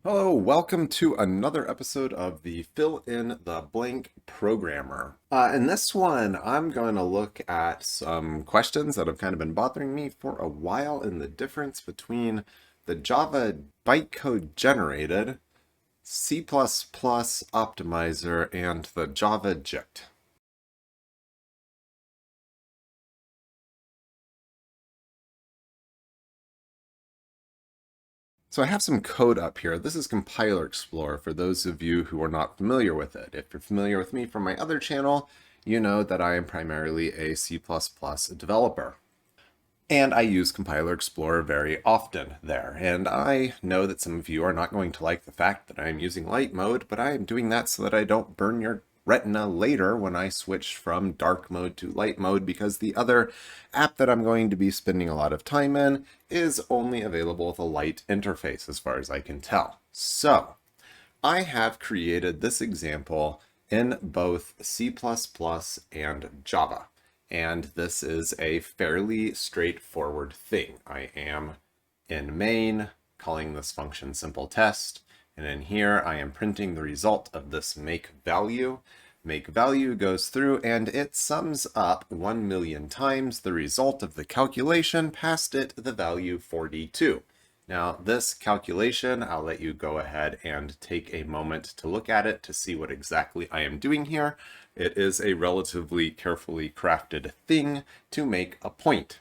Hello, welcome to another episode of the Fill in the Blank Programmer. In this one, I'm going to look at some questions that have kind of been bothering me for a while in the difference between the Java bytecode generated, C++ optimizer, and the Java JIT. So I have some code up here. This is Compiler Explorer for those of you who are not familiar with it. If you're familiar with me from my other channel, you know that I am primarily a C++ developer. And I use Compiler Explorer very often there. And I know that some of you are not going to like the fact that I'm using light mode, but I am doing that so that I don't burn your retina later when I switch from dark mode to light mode, because the other app that I'm going to be spending a lot of time in is only available with a light interface as far as I can tell. So I have created this example in both C++ and Java. And this is a fairly straightforward thing. I am in main calling this function simple test. And in here, I am printing the result of this make value. Make value goes through and it sums up 1,000,000 times the result of the calculation, passed it the value 42. Now, this calculation, I'll let you go ahead and take a moment to look at it to see what exactly I am doing here. It is a relatively carefully crafted thing to make a point.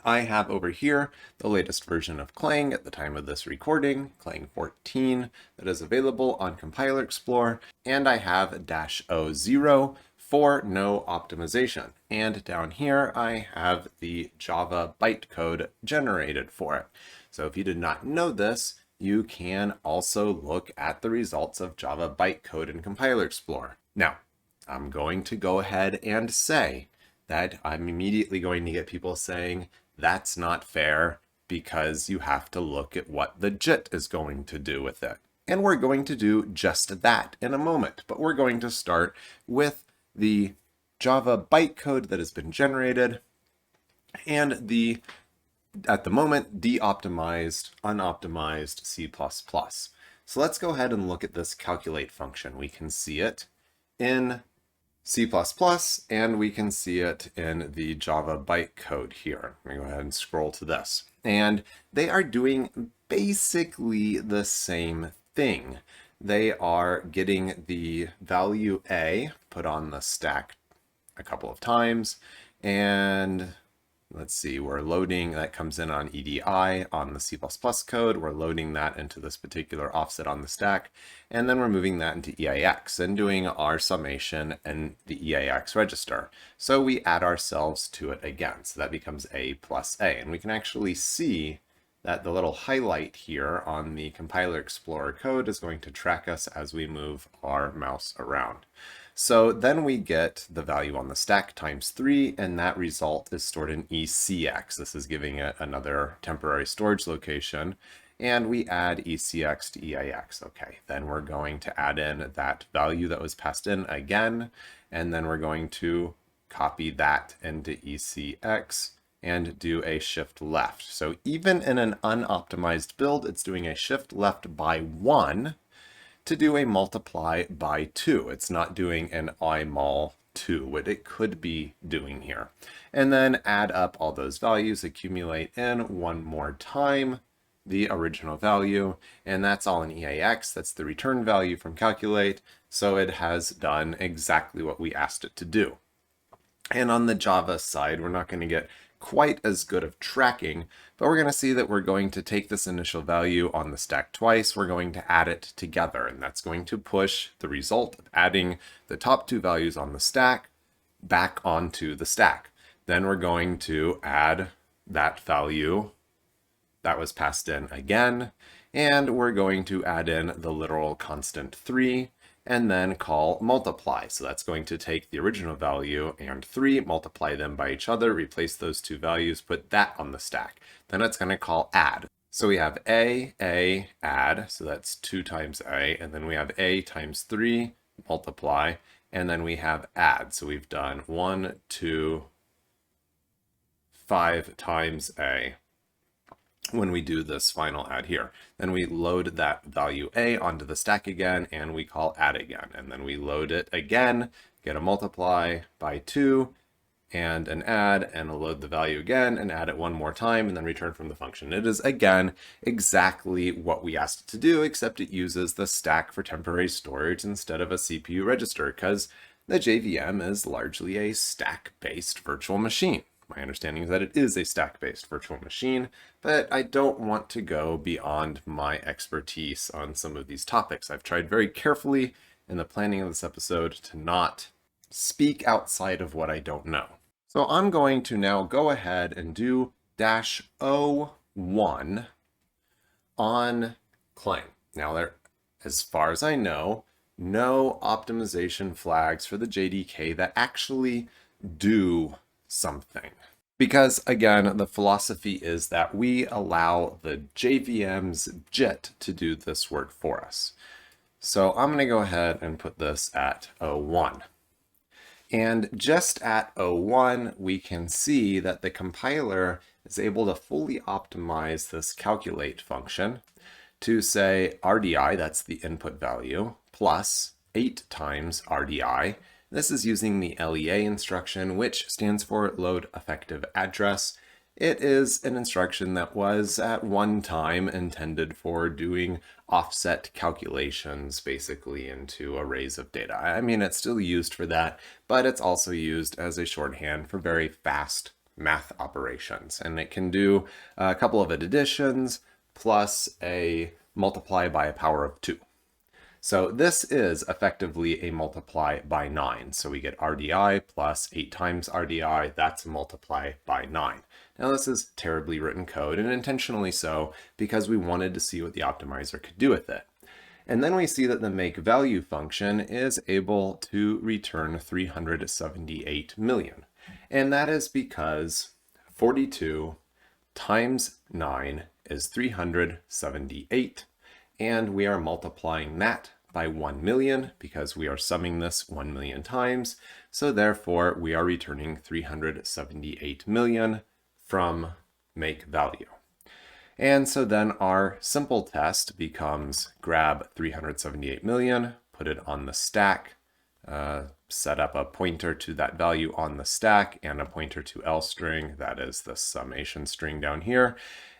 I have over here the latest version of Clang at the time of this recording, Clang 14, that is available on Compiler Explorer, and I have -0 for no optimization. And down here I have the Java bytecode generated for it. So if you did not know this, you can also look at the results of Java bytecode in Compiler Explorer. Now, I'm going to go ahead and say that I'm immediately going to get people saying, that's not fair because you have to look at what the JIT is going to do with it. And we're going to do just that in a moment, but we're going to start with the Java bytecode that has been generated and the, at the moment, de-optimized, unoptimized C++. So let's go ahead and look at this calculate function. We can see it in C++, and we can see it in the Java bytecode here. I'm going to go ahead and scroll to this. And they are doing basically the same thing. They are getting the value A put on the stack a couple of times, and let's see, we're loading, that comes in on EDI on the C++ code. We're loading that into this particular offset on the stack. And then we're moving that into EAX and doing our summation in the EAX register. So we add ourselves to it again. So that becomes A plus A. And we can actually see that the little highlight here on the Compiler Explorer code is going to track us as we move our mouse around. So then we get the value on the stack times 3, and that result is stored in ECX. This is giving it another temporary storage location. And we add ECX to EAX. Okay, then we're going to add in that value that was passed in again, and then we're going to copy that into ECX and do a shift left. So even in an unoptimized build, it's doing a shift left by 1 to do a multiply by 2. It's not doing an imul 2, what it could be doing here. And then add up all those values, accumulate in one more time the original value, and that's all in EAX. That's the return value from calculate. So it has done exactly what we asked it to do. And on the Java side, we're not going to get quite as good of tracking, but we're going to see that we're going to take this initial value on the stack twice. We're going to add it together, and that's going to push the result of adding the top two values on the stack back onto the stack. Then we're going to add that value that was passed in again, and we're going to add in the literal constant 3, and then call multiply. So that's going to take the original value and 3, multiply them by each other, replace those two values, put that on the stack. Then it's going to call add. So we have A, add, so that's 2 times A, and then we have A times 3, multiply, and then we have add. So we've done 1, 2, 5 times A. when we do this final add here. Then we load that value A onto the stack again, and we call add again. And then we load it again, get a multiply by 2, and an add, and load the value again, and add it one more time, and then return from the function. It is, again, exactly what we asked it to do, except it uses the stack for temporary storage instead of a CPU register, because the JVM is largely a stack-based virtual machine. My understanding is that it is a stack-based virtual machine, but I don't want to go beyond my expertise on some of these topics. I've tried very carefully in the planning of this episode to not speak outside of what I don't know. So I'm going to now go ahead and do -O1 on claim. Now there, as far as I know, no optimization flags for the JDK that actually do something. Because again, the philosophy is that we allow the JVM's JIT to do this work for us. So I'm going to go ahead and put this at O1. And just at O1, we can see that the compiler is able to fully optimize this calculate function to say RDI, that's the input value, plus 8 times RDI. This is using the LEA instruction, which stands for load effective address. It is an instruction that was at one time intended for doing offset calculations basically into arrays of data. I mean, it's still used for that, but it's also used as a shorthand for very fast math operations. And it can do a couple of additions plus a multiply by a power of 2. So this is effectively a multiply by 9. So we get RDI plus 8 times RDI, that's a multiply by 9. Now this is terribly written code, and intentionally so, because we wanted to see what the optimizer could do with it. And then we see that the make value function is able to return 378 million. And that is because 42 times 9 is 378. And we are multiplying that by 1 million because we are summing this 1 million times. So therefore, we are returning 378 million from make value. And so then our simple test becomes grab 378 million, put it on the stack, set up a pointer to that value on the stack and a pointer to L string, that is the summation string down here.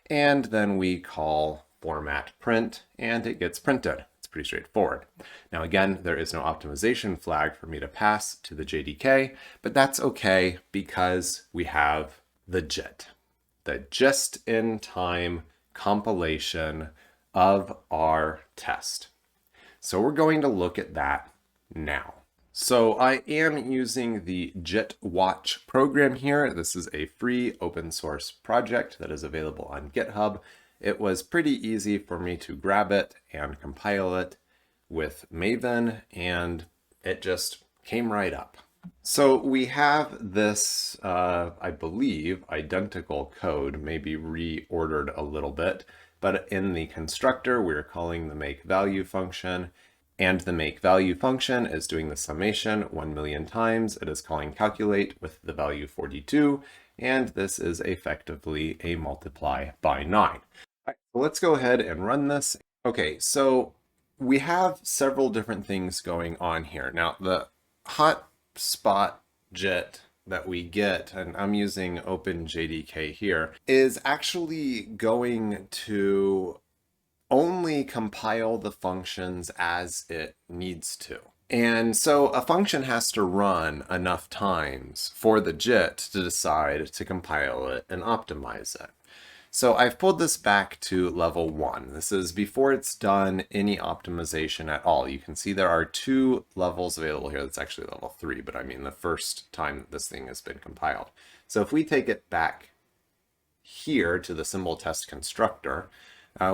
And then we call format print, and it gets printed. It's pretty straightforward. Now again, there is no optimization flag for me to pass to the JDK, but that's okay because we have the JIT, the just-in-time compilation of our test. So we're going to look at that now. So I am using the JIT watch program here. This is a free open source project that is available on GitHub. It was pretty easy for me to grab it and compile it with Maven, and it just came right up. So we have this, I believe, identical code, maybe reordered a little bit, but in the constructor, we're calling the make value function, and the make value function is doing the summation 1 million times. It is calling calculate with the value 42, and this is effectively a multiply by 9. All right, so let's go ahead and run this. Okay, so we have several different things going on here. Now, the hotspot JIT that we get, and I'm using OpenJDK here, is actually going to only compile the functions as it needs to. And so a function has to run enough times for the JIT to decide to compile it and optimize it. So I've pulled this back to level 1. This is before it's done any optimization at all. You can see there are 2 levels available here. That's actually level 3, but I mean the first time that this thing has been compiled. So if we take it back here to the symbol test constructor,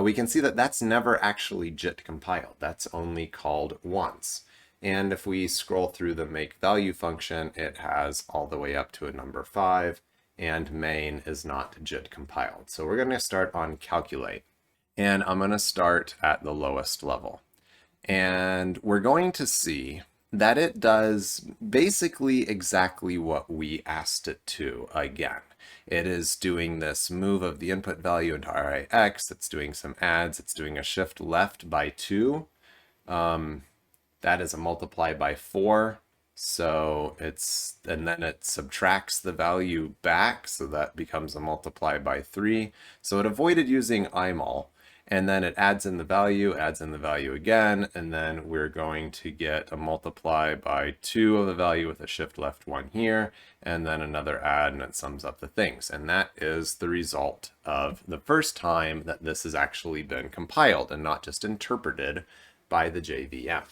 we can see that that's never actually JIT compiled. That's only called once. And if we scroll through the make value function, it has all the way up to a number 5. And main is not JIT compiled. So we're going to start on calculate. And I'm going to start at the lowest level. And we're going to see that it does basically exactly what we asked it to again. It is doing this move of the input value into RIX. It's doing some adds. It's doing a shift left by 2. That is a multiply by 4. So and then it subtracts the value back. So that becomes a multiply by 3. So it avoided using imul. And then it adds in the value again, and then we're going to get a multiply by 2 of the value with a shift left 1 here, and then another add, and it sums up the things. And that is the result of the first time that this has actually been compiled and not just interpreted by the JVM.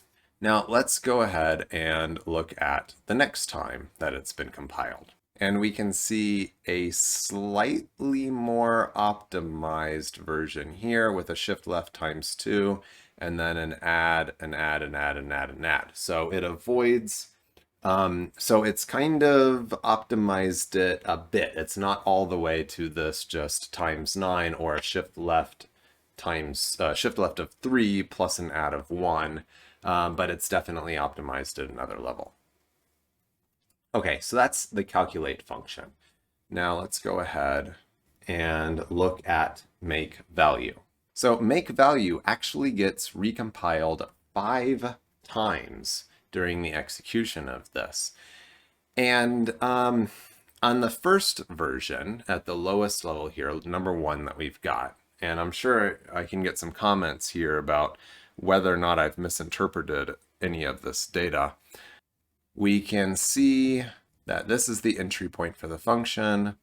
Now let's go ahead and look at the next time that it's been compiled. And we can see a slightly more optimized version here with a shift left times 2, and then an add, an add, an add, an add, an add. So it avoids, so it's kind of optimized it a bit. It's not all the way to this just times 9 or a shift left times, shift left of 3 plus an add of 1, but it's definitely optimized at another level. Okay, so that's the calculate function. Now let's go ahead and look at make value. So make value actually gets recompiled 5 times during the execution of this. And on the first version, at the lowest level here, number 1 that we've got, and I'm sure I can get some comments here about whether or not I've misinterpreted any of this data. We can see that this is the entry point for the function.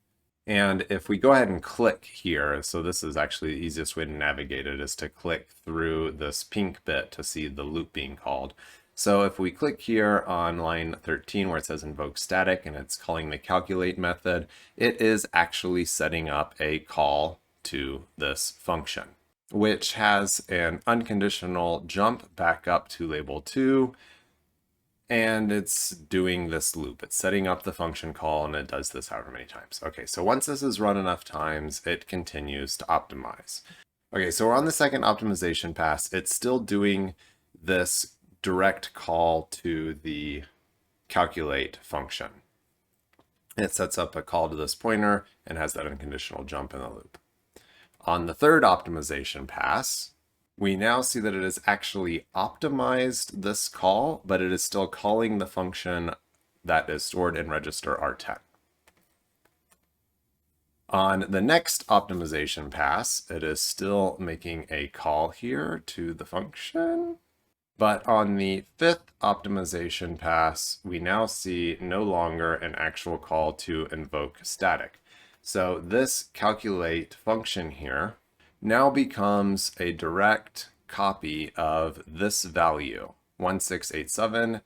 And if we go ahead and click here, so this is actually the easiest way to navigate it, is to click through this pink bit to see the loop being called. So if we click here on line 13 where it says invoke static and it's calling the calculate method, it is actually setting up a call to this function, which has an unconditional jump back up to label 2. And it's doing this loop. It's setting up the function call, and it does this however many times. Okay, so once this is run enough times, it continues to optimize. Okay, so we're on the second optimization pass. It's still doing this direct call to the calculate function. It sets up a call to this pointer and has that unconditional jump in the loop. On the third optimization pass, we now see that it has actually optimized this call, but it is still calling the function that is stored in register R10. On the next optimization pass, it is still making a call here to the function. But on the 5th optimization pass, we now see no longer an actual call to invoke static. So this calculate function here now becomes a direct copy of this value, 1687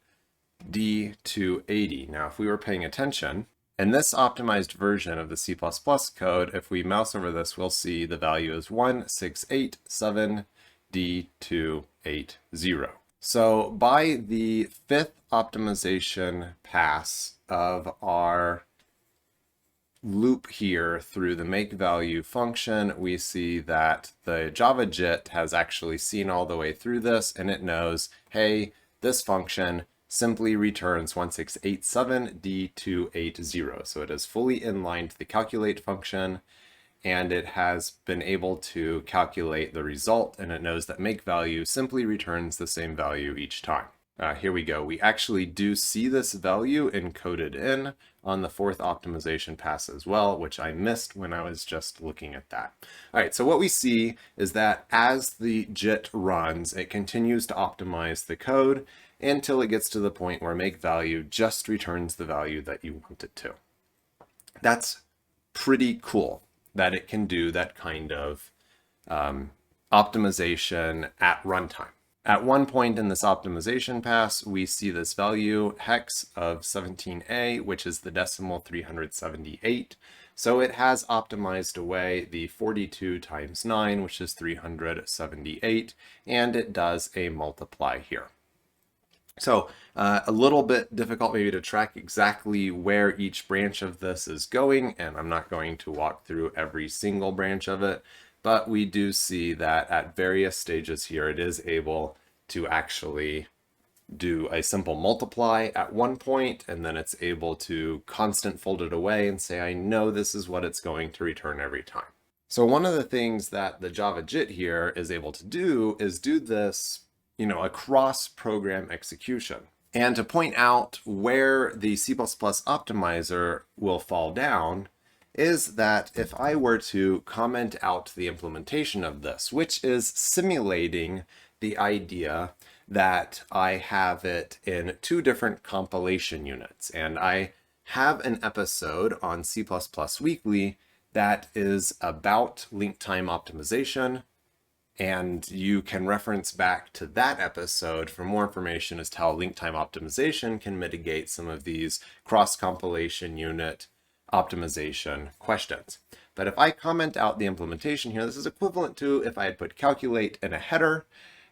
D280. Now, if we were paying attention, in this optimized version of the C++ code, if we mouse over this, we'll see the value is 1687 D280. So by the 5th optimization pass of our loop here through the make value function, we see that the Java JIT has actually seen all the way through this, and it knows, hey, this function simply returns 1687 D280. So it is fully inlined to the calculate function, and it has been able to calculate the result, and it knows that make value simply returns the same value each time. Here we go. We actually do see this value encoded in on the 4th optimization pass as well, which I missed when I was just looking at that. All right, so what we see is that as the JIT runs, it continues to optimize the code until it gets to the point where make value just returns the value that you want it to. That's pretty cool that it can do that kind of optimization at runtime. At one point in this optimization pass, we see this value hex of 17A, which is the decimal 378. So it has optimized away the 42 times 9, which is 378, and it does a multiply here. So a little bit difficult maybe to track exactly where each branch of this is going, and I'm not going to walk through every single branch of it, but we do see that at various stages here, it is able to actually do a simple multiply at one point, and then it's able to constant fold it away and say, I know this is what it's going to return every time. So one of the things that the Java JIT here is able to do is do this, across program execution. And to point out where the C++ optimizer will fall down is that if I were to comment out the implementation of this, which is simulating the idea that I have it in two different compilation units, and I have an episode on C++ Weekly that is about link time optimization, and you can reference back to that episode for more information as to how link time optimization can mitigate some of these cross-compilation unit optimization questions. But if I comment out the implementation here, this is equivalent to if I had put calculate in a header,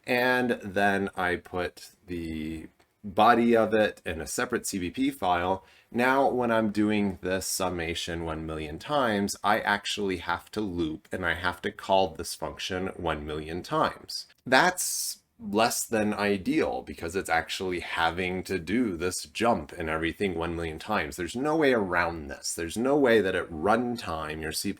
and then I put the body of it in a separate CBP file. Now, when I'm doing this summation 1,000,000 times, I actually have to loop and I have to call this function 1,000,000 times. That's less than ideal because it's actually having to do this jump and everything 1,000,000 times. There's no way around this. There's no way that at runtime, your C++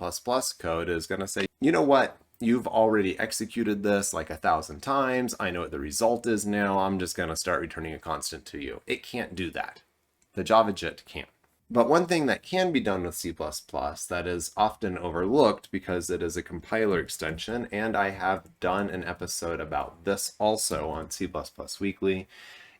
code is going to say, you know what? You've already executed this like 1,000 times. I know what the result is now. I'm just going to start returning a constant to you. It can't do that. The Java JIT can't. But one thing that can be done with C++ that is often overlooked because it is a compiler extension, and I have done an episode about this also on C++ Weekly,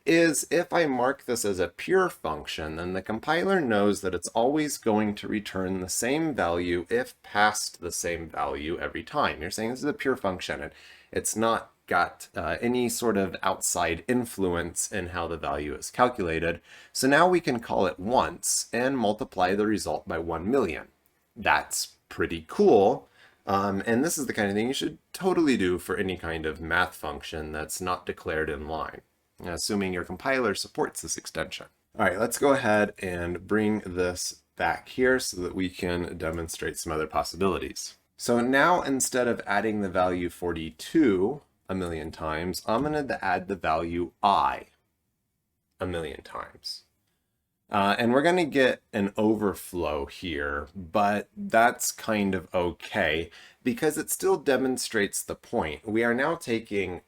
is if I mark this as a pure function, then the compiler knows that it's always going to return the same value if passed the same value every time. You're saying this is a pure function, and it's not got any sort of outside influence in how the value is calculated. So now we can call it once and multiply the result by 1,000,000. That's pretty cool. And this is the kind of thing you should totally do for any kind of math function that's not declared in line, assuming your compiler supports this extension. All right, let's go ahead and bring this back here so that we can demonstrate some other possibilities. So now instead of adding the value 42 1,000,000 times, I'm going to add the value I 1,000,000 times. And we're going to get an overflow here, but that's kind of okay because it still demonstrates the point. We are now taking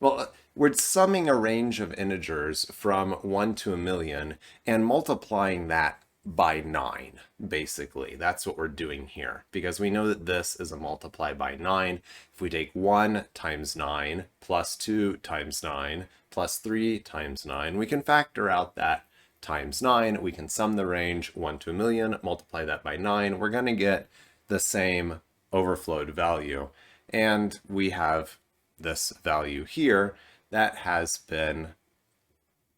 we're summing a range of integers from 1 to 1,000,000 and multiplying that by 9, basically. That's what we're doing here, because we know that this is a multiply by 9. If we take 1 times 9 plus 2 times 9 plus 3 times 9, we can factor out that times 9. We can sum the range 1 to 1,000,000, multiply that by 9. We're going to get the same overflowed value. And we have this value here that has been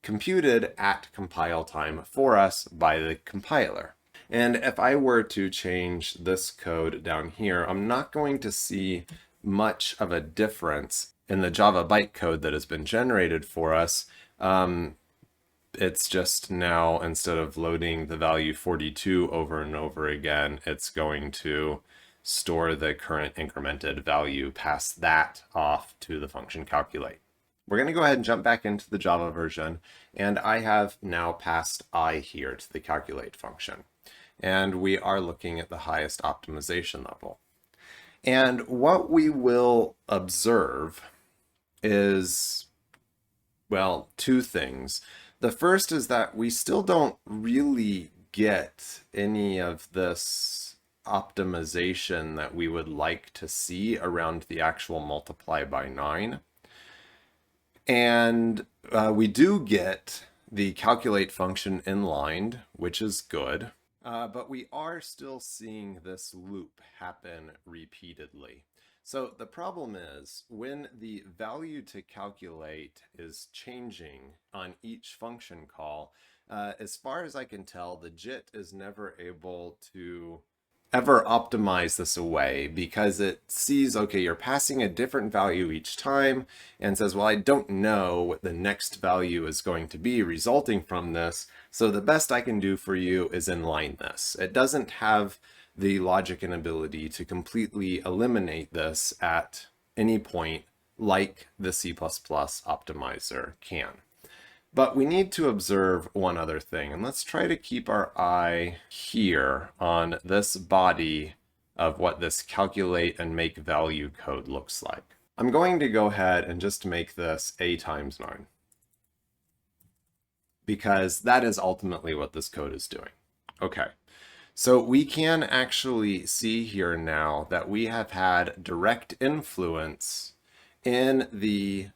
computed at compile time for us by the compiler. And if I were to change this code down here, I'm not going to see much of a difference in the Java bytecode that has been generated for us. It's just now, instead of loading the value 42 over and over again, it's going to store the current incremented value, pass that off to the function calculate. We're going to go ahead and jump back into the Java version, and I have now passed I here to the calculate function. And we are looking at the highest optimization level. And what we will observe is, well, two things. The first is that we still don't really get any of this optimization that we would like to see around the actual multiply by 9. And we do get the calculate function inlined, which is good, but we are still seeing this loop happen repeatedly. So the problem is when the value to calculate is changing on each function call, as far as I can tell, the JIT is never able to ever optimize this away because it sees, okay, you're passing a different value each time and says, well, I don't know what the next value is going to be resulting from this. So the best I can do for you is inline this. It doesn't have the logic and ability to completely eliminate this at any point like the C++ optimizer can. But we need to observe one other thing, and let's try to keep our eye here on this body of what this calculate and make value code looks like. I'm going to go ahead and just make this a times 9, because that is ultimately what this code is doing. Okay, so we can actually see here now that we have had direct influence in the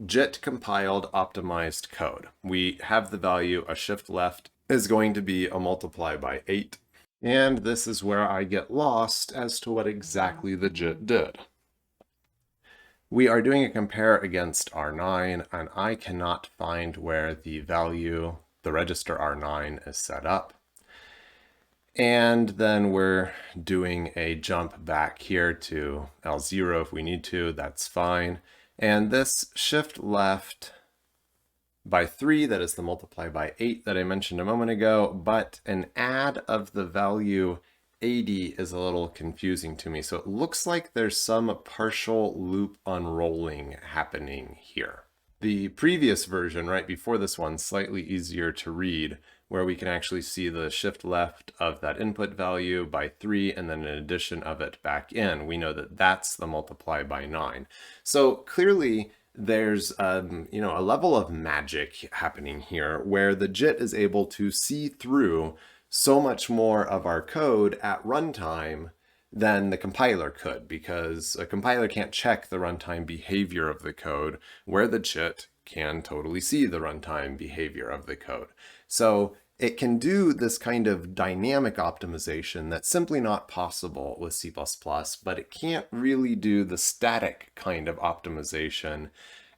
JIT compiled optimized code. We have the value a shift left is going to be a multiply by 8. And this is where I get lost as to what exactly the JIT did. We are doing a compare against R9, and I cannot find where the value, the register R9 is set up. And then we're doing a jump back here to L0 if we need to, that's fine. And this shift left by 3, that is the multiply by 8 that I mentioned a moment ago, but an add of the value 80 is a little confusing to me. So it looks like there's some partial loop unrolling happening here. The previous version, right before this one, slightly easier to read, where we can actually see the shift left of that input value by 3 and then an addition of it back in. We know that that's the multiply by 9. So clearly there's a level of magic happening here where the JIT is able to see through so much more of our code at runtime than the compiler could, because a compiler can't check the runtime behavior of the code, where the JIT can totally see the runtime behavior of the code. So it can do this kind of dynamic optimization that's simply not possible with C++, but it can't really do the static kind of optimization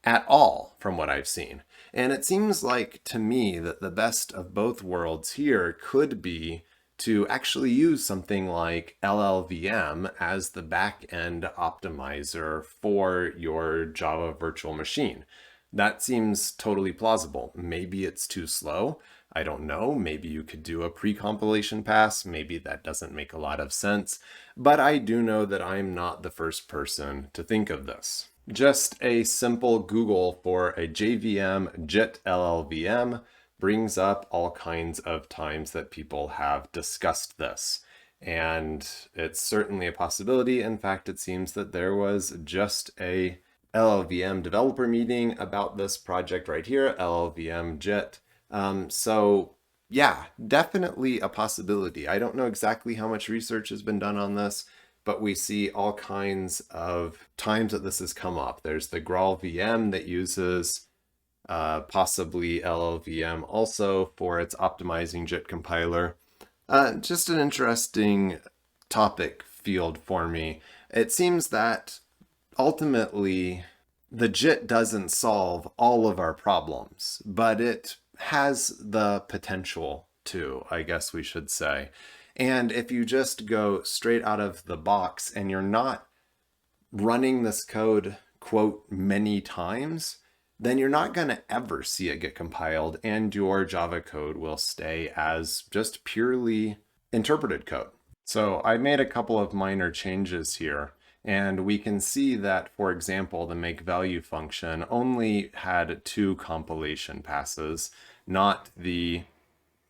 at all from what I've seen. And it seems like to me that the best of both worlds here could be to actually use something like LLVM as the back-end optimizer for your Java virtual machine. That seems totally plausible. Maybe it's too slow. I don't know. Maybe you could do a pre-compilation pass. Maybe that doesn't make a lot of sense. But I do know that I'm not the first person to think of this. Just a simple Google for a JVM JIT LLVM brings up all kinds of times that people have discussed this. And it's certainly a possibility. In fact, it seems that there was just a LLVM developer meeting about this project right here, LLVM JIT. So yeah, definitely a possibility. I don't know exactly how much research has been done on this, but we see all kinds of times that this has come up. There's the Graal VM that uses possibly LLVM also for its optimizing JIT compiler. Just an interesting topic field for me. It seems that ultimately the JIT doesn't solve all of our problems, but it has the potential to, I guess we should say. And if you just go straight out of the box and you're not running this code, quote, many times, then you're not going to ever see it get compiled, and your Java code will stay as just purely interpreted code. So I made a couple of minor changes here, and we can see that, for example, the make value function only had 2 compilation passes, not the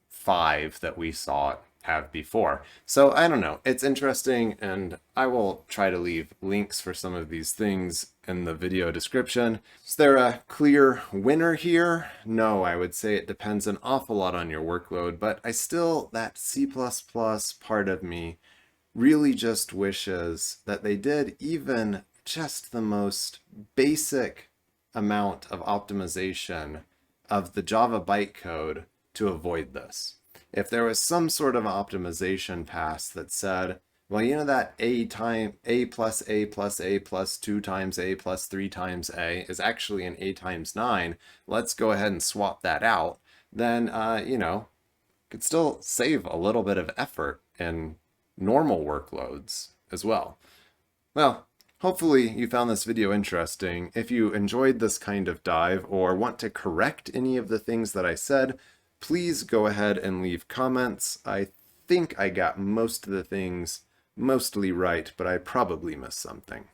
5 that we saw it have before. So I don't know, it's interesting, and I will try to leave links for some of these things in the video description. Is there a clear winner here? No, I would say it depends an awful lot on your workload, but that C++ part of me really just wishes that they did even just the most basic amount of optimization of the Java bytecode to avoid this. If there was some sort of optimization pass that said, well, you know that a plus a plus a plus 2 times a plus 3 times a is actually an a times 9, let's go ahead and swap that out, then, could still save a little bit of effort in normal workloads as well. Well, hopefully you found this video interesting. If you enjoyed this kind of dive or want to correct any of the things that I said, please go ahead and leave comments. I think I got most of the things mostly right, but I probably missed something.